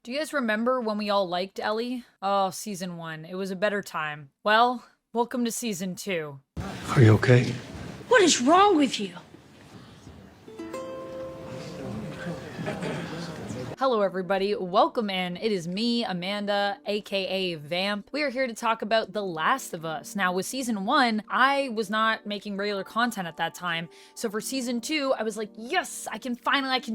Do you guys remember when we all liked Ellie? Oh, season 1. It was a better time. Well, welcome to season 2. Are you okay? What is wrong with you? Hello everybody, welcome in. It is me, Amanda, aka Vamp. We are here to talk about The Last of Us. Now with season 1, I was not making regular content at that time. So for season 2, I was like, yes, I can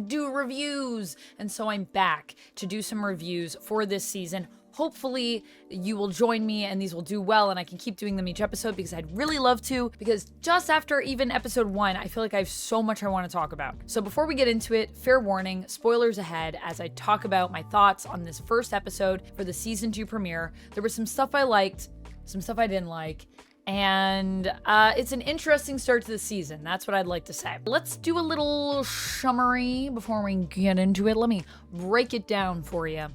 do reviews. And so I'm back to do some reviews for this season. Hopefully you will join me and these will do well and I can keep doing them each episode because I'd really love to, because just after even episode 1, I feel like I have so much I want to talk about. So before we get into it, fair warning, spoilers ahead as I talk about my thoughts on this first episode for the season 2 premiere. There was some stuff I liked, some stuff I didn't like, and it's an interesting start to the season. That's what I'd like to say. Let's do a little summary before we get into it. Let me break it down for you.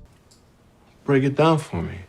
Break it down for me.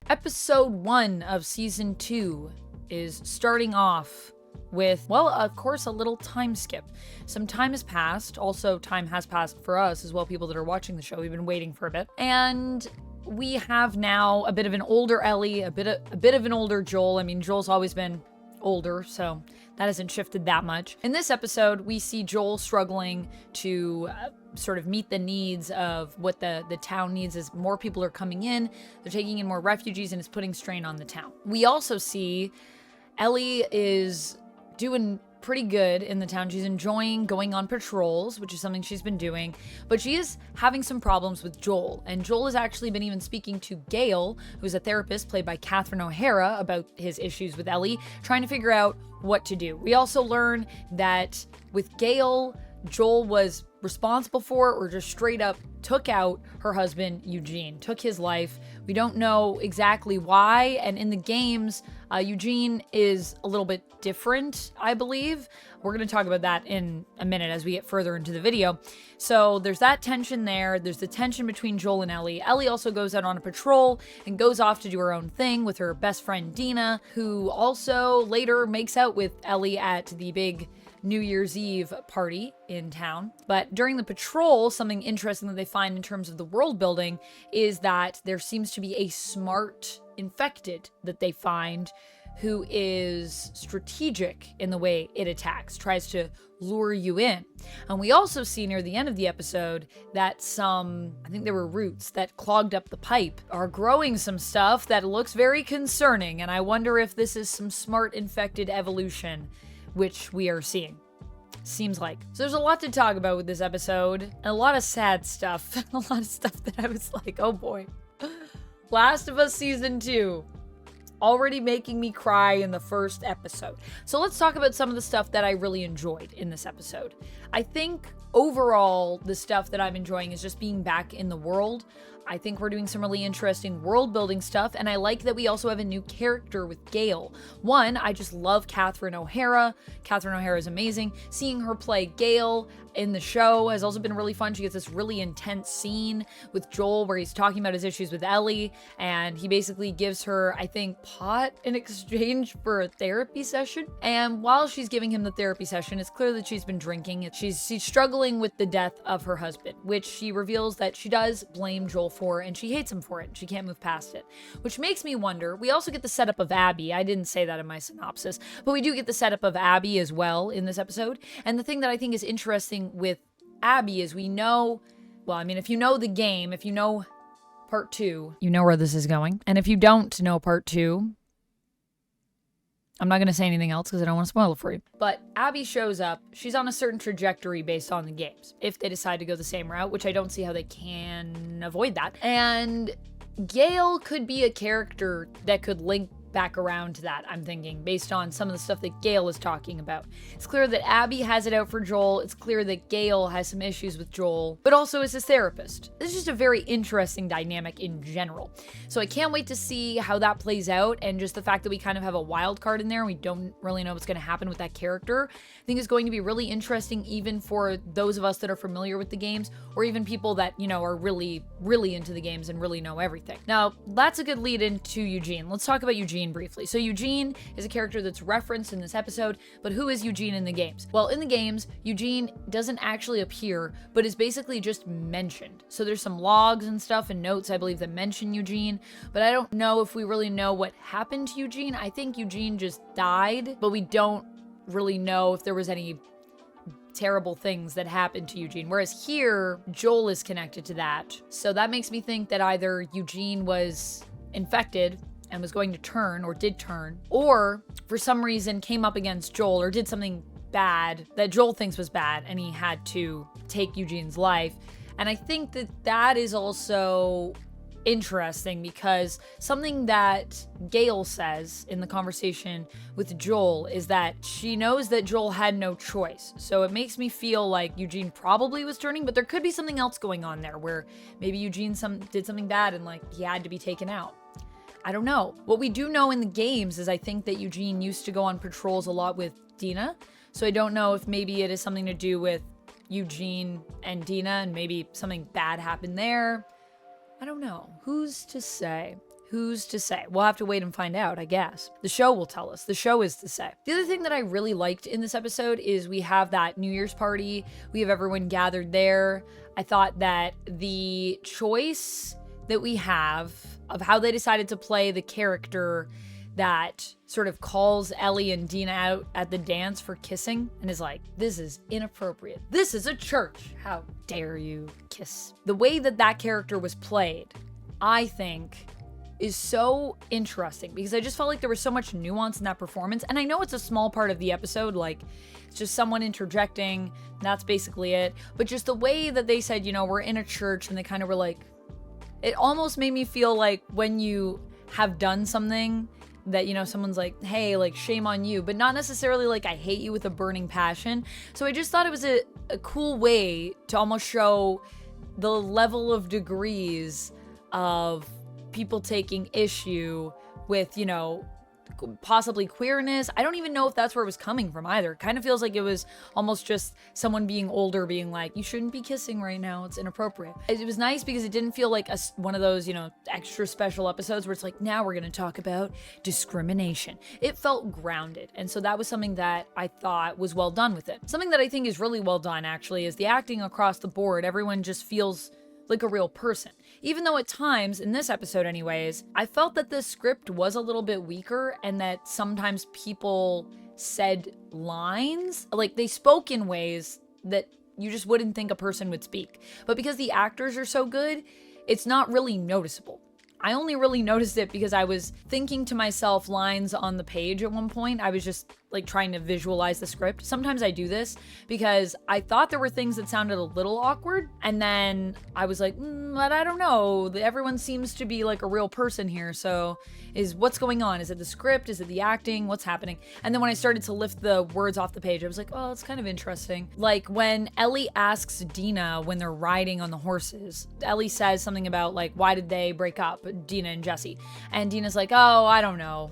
Episode 1 of season 2 is starting off with, well, of course, a little time skip. Some time has passed. Also, time has passed for us as well, people that are watching the show. We've been waiting for a bit. And we have now a bit of an older Ellie, a bit of an older Joel. I mean, Joel's always been older, so that hasn't shifted that much. In this episode, we see Joel struggling to sort of meet the needs of what the town needs as more people are coming in. They're taking in more refugees and it's putting strain on the town. We also see Ellie is doing pretty good in the town. She's enjoying going on patrols, which is something she's been doing, but she is having some problems with Joel. And Joel has actually been even speaking to Gale, who's a therapist played by Catherine O'Hara, about his issues with Ellie, trying to figure out what to do. We also learn that with Gale, Joel was responsible for or just straight up took out her husband, Eugene, took his life. We don't know exactly why. And in the games, Eugene is a little bit different, I believe. We're going to talk about that in a minute as we get further into the video. So there's that tension there. There's the tension between Joel and Ellie. Ellie also goes out on a patrol and goes off to do her own thing with her best friend, Dina, who also later makes out with Ellie at the big New Year's Eve party in town. But during the patrol, something interesting that they find in terms of the world building is that there seems to be a smart infected that they find who is strategic in the way it attacks, tries to lure you in. And we also see near the end of the episode that some, I think there were roots that clogged up the pipe, are growing some stuff that looks very concerning. And I wonder if this is some smart infected evolution which we are seeing. Seems like. So there's a lot to talk about with this episode, and a lot of sad stuff, a lot of stuff that I was like, oh boy. Last of Us Season 2. Already making me cry in the first episode. So let's talk about some of the stuff that I really enjoyed in this episode. I think overall, the stuff that I'm enjoying is just being back in the world. I think we're doing some really interesting world building stuff, and I like that we also have a new character with Gale. One, I just love Catherine O'Hara. Catherine O'Hara is amazing. Seeing her play Gale in the show has also been really fun. She gets this really intense scene with Joel where he's talking about his issues with Ellie, and he basically gives her, I think, pot in exchange for a therapy session. And while she's giving him the therapy session, it's clear that she's been drinking. She's struggling with the death of her husband, which she reveals that she does blame Joel for, and she hates him for it. She can't move past it, which makes me wonder. We also get the setup of Abby. I didn't say that in my synopsis, but we do get the setup of Abby as well in this episode. And the thing that I think is interesting with Abby is we know, well, I mean, if you know the game, if you know part 2, you know where this is going. And if you don't know part 2, I'm not going to say anything else because I don't want to spoil it for you. But Abby shows up. She's on a certain trajectory based on the games, if they decide to go the same route, which I don't see how they can avoid that. And Gale could be a character that could link back around to that, I'm thinking, based on some of the stuff that Gale is talking about. It's clear that Abby has it out for Joel. It's clear that Gale has some issues with Joel, but also is his therapist. This is just a very interesting dynamic in general. So I can't wait to see how that plays out, and just the fact that we kind of have a wild card in there and we don't really know what's going to happen with that character, I think is going to be really interesting, even for those of us that are familiar with the games, or even people that, you know, are really really into the games and really know everything. Now, that's a good lead into Eugene. Let's talk about Eugene briefly. So Eugene is a character that's referenced in this episode, but who is Eugene in the games? Well, in the games, Eugene doesn't actually appear, but is basically just mentioned. So there's some logs and stuff and notes, I believe, that mention Eugene, but I don't know if we really know what happened to Eugene. I think Eugene just died, but we don't really know if there was any terrible things that happened to Eugene. Whereas here, Joel is connected to that. So that makes me think that either Eugene was infected and was going to turn, or did turn, or for some reason came up against Joel or did something bad that Joel thinks was bad and he had to take Eugene's life. And I think that that is also interesting because something that Gail says in the conversation with Joel is that she knows that Joel had no choice. So it makes me feel like Eugene probably was turning, but there could be something else going on there where maybe Eugene did something bad and like he had to be taken out. I don't know. What we do know in the games is I think that Eugene used to go on patrols a lot with Dina. So I don't know if maybe it is something to do with Eugene and Dina and maybe something bad happened there. I don't know. Who's to say? Who's to say? We'll have to wait and find out, I guess. The show will tell us. The show is to say. The other thing that I really liked in this episode is we have that New Year's party. We have everyone gathered there. I thought that the choice that we have of how they decided to play the character that sort of calls Ellie and Dina out at the dance for kissing and is like, this is inappropriate. This is a church. How dare you kiss? The way that that character was played, I think, is so interesting because I just felt like there was so much nuance in that performance. And I know it's a small part of the episode, like it's just someone interjecting, that's basically it. But just the way that they said, you know, we're in a church, and they kind of were like, it almost made me feel like when you have done something that, you know, someone's like, hey, like, shame on you, but not necessarily like, I hate you with a burning passion. So I just thought it was a cool way to almost show the level of degrees of people taking issue with, you know, possibly queerness. I don't even know if that's where it was coming from either. It kind of feels like it was almost just someone being older being like, you shouldn't be kissing right now, it's inappropriate. It was nice because it didn't feel like one of those, you know, extra special episodes where it's like, now we're going to talk about discrimination. It felt grounded, and so that was something that I thought was well done with it. Something that I think is really well done actually is the acting across the board. Everyone just feels like a real person. Even though at times, in this episode anyways, I felt that the script was a little bit weaker and that sometimes people said lines, like they spoke in ways that you just wouldn't think a person would speak. But because the actors are so good, it's not really noticeable. I only really noticed it because I was thinking to myself lines on the page at one point. I was just like trying to visualize the script. Sometimes I do this because I thought there were things that sounded a little awkward. And then I was like, but I don't know. Everyone seems to be like a real person here. So what's going on? Is it the script? Is it the acting? What's happening? And then when I started to lift the words off the page, I was like, oh, it's kind of interesting. Like when Ellie asks Dina when they're riding on the horses, Ellie says something about like, why did they break up, Dina and Jesse? And Dina's like, oh, I don't know.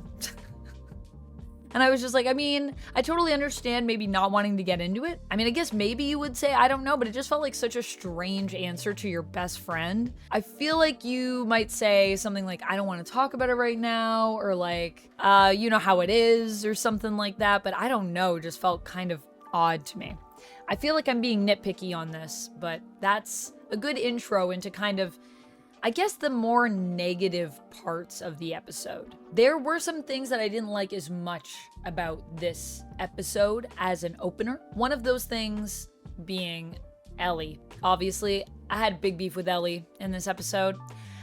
And I was just like, I mean, I totally understand maybe not wanting to get into it. I mean, I guess maybe you would say, I don't know, but it just felt like such a strange answer to your best friend. I feel like you might say something like, I don't want to talk about it right now, or like, you know how it is, or something like that. But I don't know, it just felt kind of odd to me. I feel like I'm being nitpicky on this, but that's a good intro into kind of, I guess, the more negative parts of the episode. There were some things that I didn't like as much about this episode as an opener. One of those things being Ellie. Obviously, I had big beef with Ellie in this episode.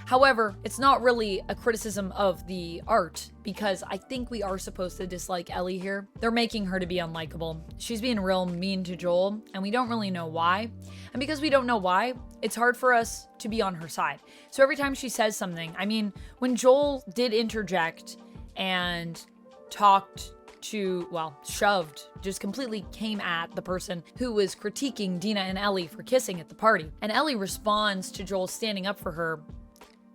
However, it's not really a criticism of the art because I think we are supposed to dislike Ellie here. They're making her to be unlikable. She's being real mean to Joel, and we don't really know why. And because we don't know why, it's hard for us to be on her side. So every time she says something, I mean, when Joel did interject and talked to, well, shoved, just completely came at the person who was critiquing Dina and Ellie for kissing at the party. And Ellie responds to Joel standing up for her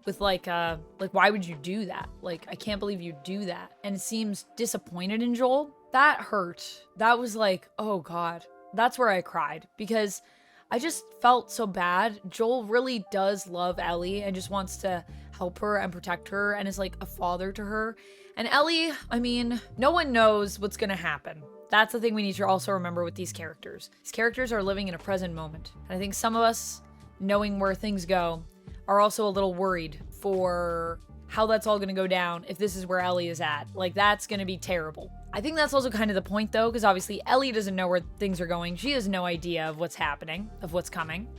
with like, why would you do that? Like, I can't believe you do that. And seems disappointed in Joel. That hurt. That was like, oh God, that's where I cried because I just felt so bad. Joel really does love Ellie and just wants to help her and protect her and is like a father to her. And Ellie, I mean, no one knows what's gonna happen. That's the thing we need to also remember with these characters. These characters are living in a present moment. And I think some of us, knowing where things go, are also a little worried for how that's all gonna go down if this is where Ellie is at. Like, that's gonna be terrible. I think that's also kind of the point though, because obviously Ellie doesn't know where things are going. She has no idea of what's happening, of what's coming.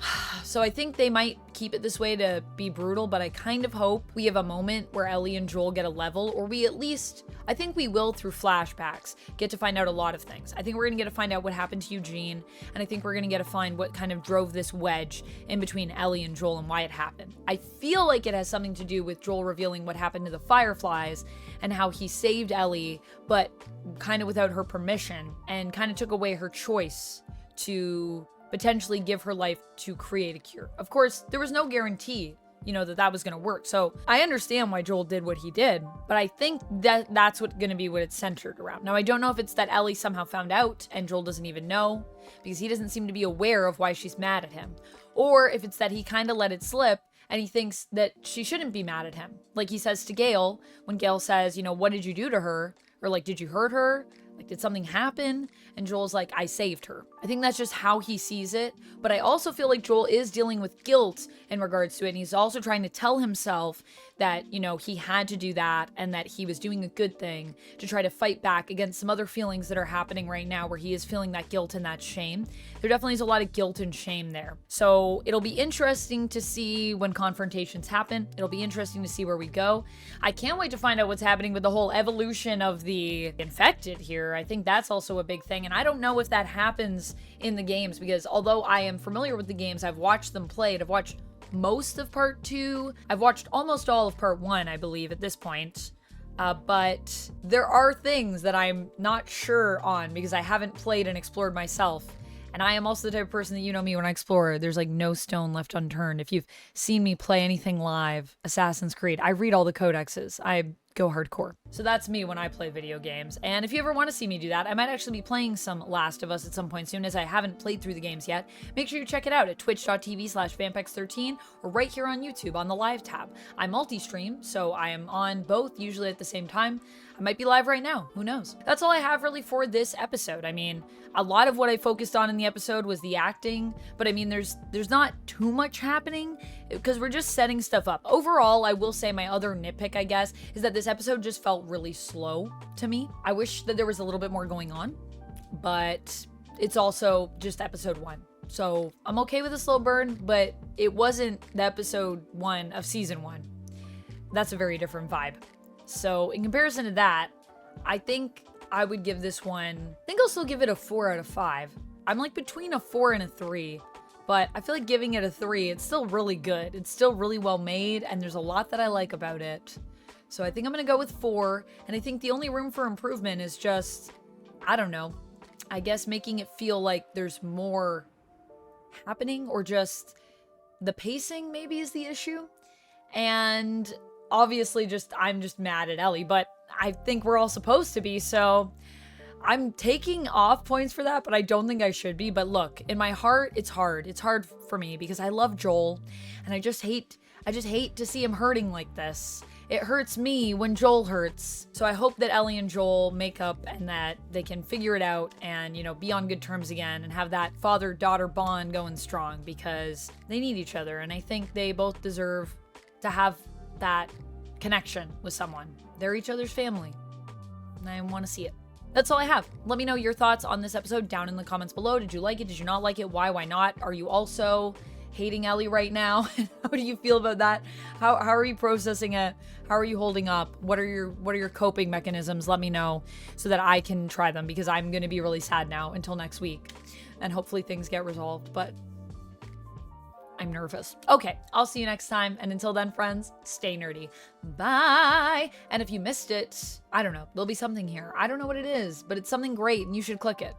So I think they might keep it this way to be brutal, but I kind of hope we have a moment where Ellie and Joel get a level, or we at least, I think we will through flashbacks, get to find out a lot of things. I think we're gonna get to find out what happened to Eugene, and I think we're gonna get to find what kind of drove this wedge in between Ellie and Joel and why it happened. I feel like it has something to do with Joel revealing what happened to the Fireflies and how he saved Ellie, but kind of without her permission, and kind of took away her choice to potentially give her life to create a cure. Of course, there was no guarantee, you know, that that was going to work. So I understand why Joel did what he did, but I think that that's going to be what it's centered around. Now, I don't know if it's that Ellie somehow found out and Joel doesn't even know because he doesn't seem to be aware of why she's mad at him, or if it's that he kind of let it slip and he thinks that she shouldn't be mad at him. Like he says to Gale, when Gale says, you know, what did you do to her? Or like, did you hurt her? Like, did something happen? And Joel's like, I saved her. I think that's just how he sees it. But I also feel like Joel is dealing with guilt in regards to it. And he's also trying to tell himself that, you know, he had to do that and that he was doing a good thing to try to fight back against some other feelings that are happening right now where he is feeling that guilt and that shame. There definitely is a lot of guilt and shame there. So it'll be interesting to see when confrontations happen. It'll be interesting to see where we go. I can't wait to find out what's happening with the whole evolution of the infected here. I think that's also a big thing. And I don't know if that happens in the games because although I am familiar with the games, I've watched them played. I've watched most of part 2. I've watched almost all of part 1, I believe, at this point. But there are things that I'm not sure on because I haven't played and explored myself. And I am also the type of person that, you know me, when I explore, there's like no stone left unturned. If you've seen me play anything live, Assassin's Creed, I read all the codexes. I go hardcore. So that's me when I play video games. And if you ever want to see me do that, I might actually be playing some Last of Us at some point soon, as I haven't played through the games yet. Make sure you check it out at twitch.tv/vampex13 or right here on YouTube on the live tab. I multi-stream, so I am on both usually at the same time. I might be live right now, who knows? That's all I have really for this episode. I mean, a lot of what I focused on in the episode was the acting, but I mean, there's not too much happening because we're just setting stuff up. Overall, I will say my other nitpick, I guess, is that this episode just felt really slow to me. I wish that there was a little bit more going on, but it's also just episode 1. So I'm okay with a slow burn, but it wasn't the episode 1 of season 1. That's a very different vibe. So in comparison to that, I think I would give this one, I think I'll still give it a 4 out of 5. I'm like between a 4 and a 3, but I feel like giving it a 3, it's still really good. It's still really well made, and there's a lot that I like about it. So I think I'm gonna go with 4, and I think the only room for improvement is just, I don't know, I guess making it feel like there's more happening, or just the pacing maybe is the issue. And obviously I'm just mad at Ellie, but I think we're all supposed to be, so I'm taking off points for that, but I don't think I should be. But look, in my heart, it's hard. It's hard for me because I love Joel, and I just hate to see him hurting like this. It hurts me when Joel hurts. So I hope that Ellie and Joel make up and that they can figure it out and, you know, be on good terms again and have that father-daughter bond going strong because they need each other. And I think they both deserve to have that connection with someone. They're each other's family, and I want to see it. That's all I have. Let me know your thoughts on this episode down in the comments below. Did you like it? Did you not like it? Why not? Are you also hating Ellie right now? How do you feel about that? How are you processing it? How are you holding up? What are your coping mechanisms? Let me know so that I can try them, because I'm going to be really sad now until next week, and hopefully things get resolved, but I'm nervous. Okay, I'll see you next time. And until then, friends, stay nerdy. Bye. And if you missed it, I don't know, there'll be something here. I don't know what it is, but it's something great and you should click it.